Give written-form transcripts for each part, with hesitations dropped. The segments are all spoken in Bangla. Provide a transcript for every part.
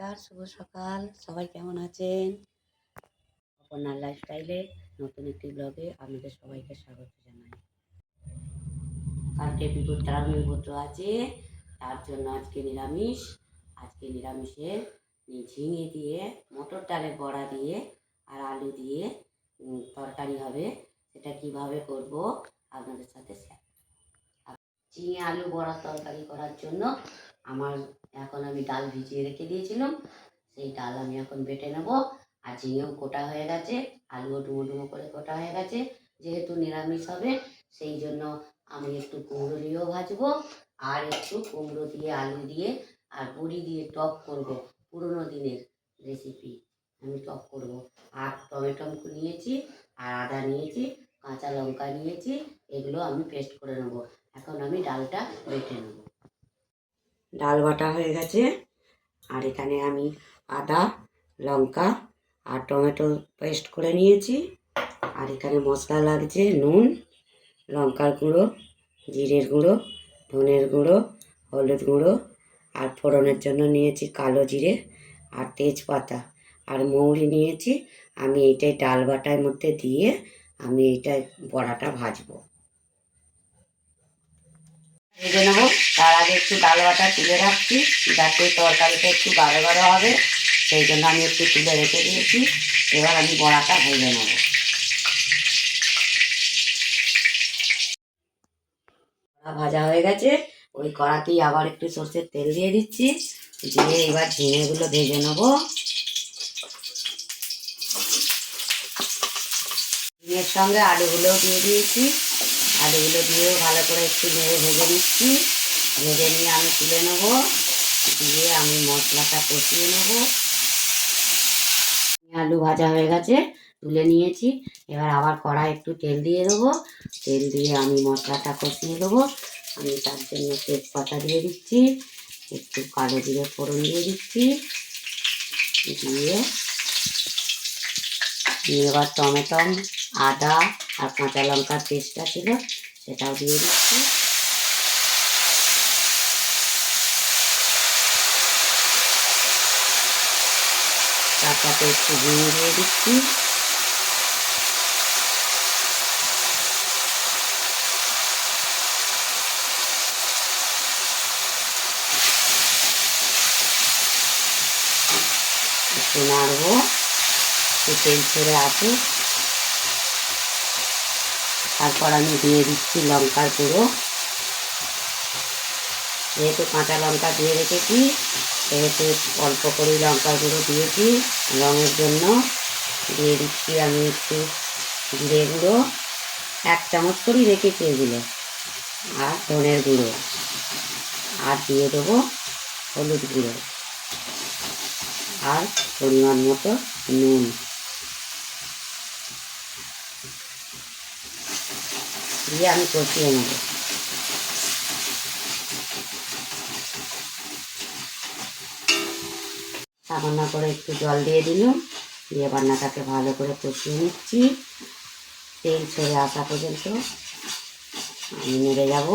নমস্কার, শুভ সকাল। সবাই কেমন আছেন? অপর্ণার লাইফস্টাইলে নতুন একটি ব্লগে আপনাদের সবাইকে স্বাগত জানাই। কালকে বিপত্তারায়ণ ব্রত আছে, তার জন্য আজকে নিরামিষ। আজকে নিরামিষে ঝিঙে দিয়ে, মটর ডালের বড়া দিয়ে আর আলু দিয়ে তরকারি হবে। সেটা কিভাবে করব আপনাদের সাথে শেয়ার। ঝিঙে আলু বড়া তরকারি করার জন্য এখন আমি ডাল ভিজিয়ে রেখে দিয়েছিলাম। সেই ডাল আমি এখন বেটে নেব। আর ঝিঙেও কোটা হয়ে গেছে, আলুও ডুমো ডুমো করে কোটা হয়ে গেছে। যেহেতু নিরামিষ হবে সেই জন্য আমি একটু কুমড়ো দিয়েও ভাজবো, আর একটু কুমড়ো দিয়ে আলু দিয়ে আর বড়ি দিয়ে টক করব। পুরোনো দিনের রেসিপি আমি টক করব। আর টমেটো নিয়েছি, আর আদা নিয়েছি, কাঁচা লঙ্কা নিয়েছি, এগুলো আমি পেস্ট করে নেব। এখন আমি ডালটা বেটে নেব। ডাল বাটা হয়ে গেছে, আর এখানে আমি আদা, লঙ্কা আর টমেটো পেস্ট করে নিয়েছি। আর এখানে মশলা লাগছে নুন, লঙ্কার গুঁড়ো, জিরের গুঁড়ো, ধনের গুঁড়ো, হলুদ গুঁড়ো, আর ফোড়নের জন্য নিয়েছি কালো জিরে আর তেজপাতা আর মৌরি নিয়েছি। আমি এইটাই ডাল বাটার মধ্যে দিয়ে আমি এইটাই বড়াটা ভাজবো, ভেজে নেবো। তার আগে একটু ডাল বাটা তুলে রাখছি, যাতে তরকারিটা একটু গাঢ় গাঢ় হবে, সেই জন্য আমি একটু তুলে রেখে দিয়েছি। এবার আমি বড়াটা ভেজে নেব। বড়া ভাজা হয়ে গেছে, ওই কড়াতেই আবার একটু সর্ষের তেল দিয়ে দিচ্ছি, দিয়ে এবার ঝিঙেগুলো ভেজে নেব। ঝিঙের সঙ্গে আলুগুলোও দিয়ে দিয়েছি, আলুগুলো দিয়েও ভালো করে একটু নেড়ে ভেজে নিচ্ছি। ভেজে নিয়ে আমি তুলে নেব, দিয়ে আমি মশলাটা কষিয়ে নেব। আলু ভাজা হয়ে গেছে, তুলে নিয়েছি। এবার আবার কড়াই একটু তেল দিয়ে দেবো, তেল দিয়ে আমি মশলাটা কষিয়ে দেবো। আমি তার জন্য তেজপাতা দিয়ে দিচ্ছি, একটু কালো জিরে ফোড়ন দিয়ে দিচ্ছি, দিয়ে এবার টমেটো, আদা আর কাঁচা লঙ্কার পেস্টটা ছিল সেটাও দিয়ে দিচ্ছি। তার সাথে একটু ঝিঙে দিয়ে দিচ্ছি। একটু নাড়বো, একটু তেল ছেড়ে আসুক। তারপর আমি দিয়ে দিচ্ছি লঙ্কার গুঁড়ো। যেহেতু কাঁচা লঙ্কা দিয়ে রেখেছি সেহেতু অল্প করে লঙ্কার গুঁড়ো দিয়েছি রঙের জন্য। দিয়ে দিচ্ছি আমি একটু জিরে গুঁড়ো, 1 চামচ করেই রেখেছি এগুলো, আর ধনের গুঁড়ো, আর দিয়ে দেবো হলুদ গুঁড়ো আর পরিমাণ মতো নুন। দিয়ে আমি কষিয়ে নেব। সামান্য করে একটু জল দিয়ে দিলাম, দিয়ে রান্নাটাকে ভালো করে কষিয়ে নিচ্ছি। তেল ছেড়ে আসা পর্যন্ত আমি নেড়ে যাব।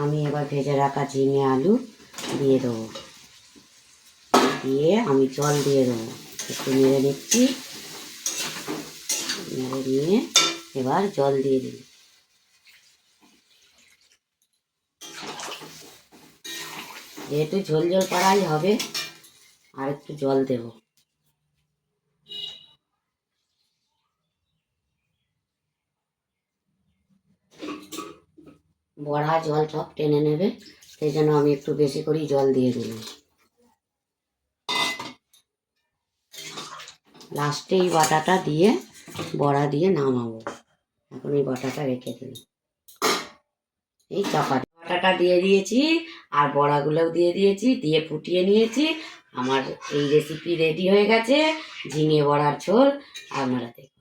আমি এবার ভেজে রাখা ঝিঙে আলু দিয়ে দেবো, দিয়ে আমি জল দিয়ে দেবো। একটু নেড়ে নিচ্ছি, নেড়ে নিয়ে এবার জল দিয়ে দিই। যেহেতু ঝোল ঝোল করাই হবে, আর একটু জল দেব। বড়া জল সব টেনে নেবে, সেই জন্য আমি একটু বেশি করেই জল দিয়ে দিলাম। লাস্টে এই বাটাটা দিয়ে বড়া দিয়ে নামাবো। এখন এই বাটাটা রেখে দিলাম। এই বাটাটা দিয়ে দিয়েছি, আর বড়াগুলোও দিয়ে দিয়েছি, দিয়ে ফুটিয়ে নিয়েছি। আমার এই রেসিপি রেডি হয়ে গেছে, ঝিঙে বড়ার ঝোল। আপনারা দেখুন।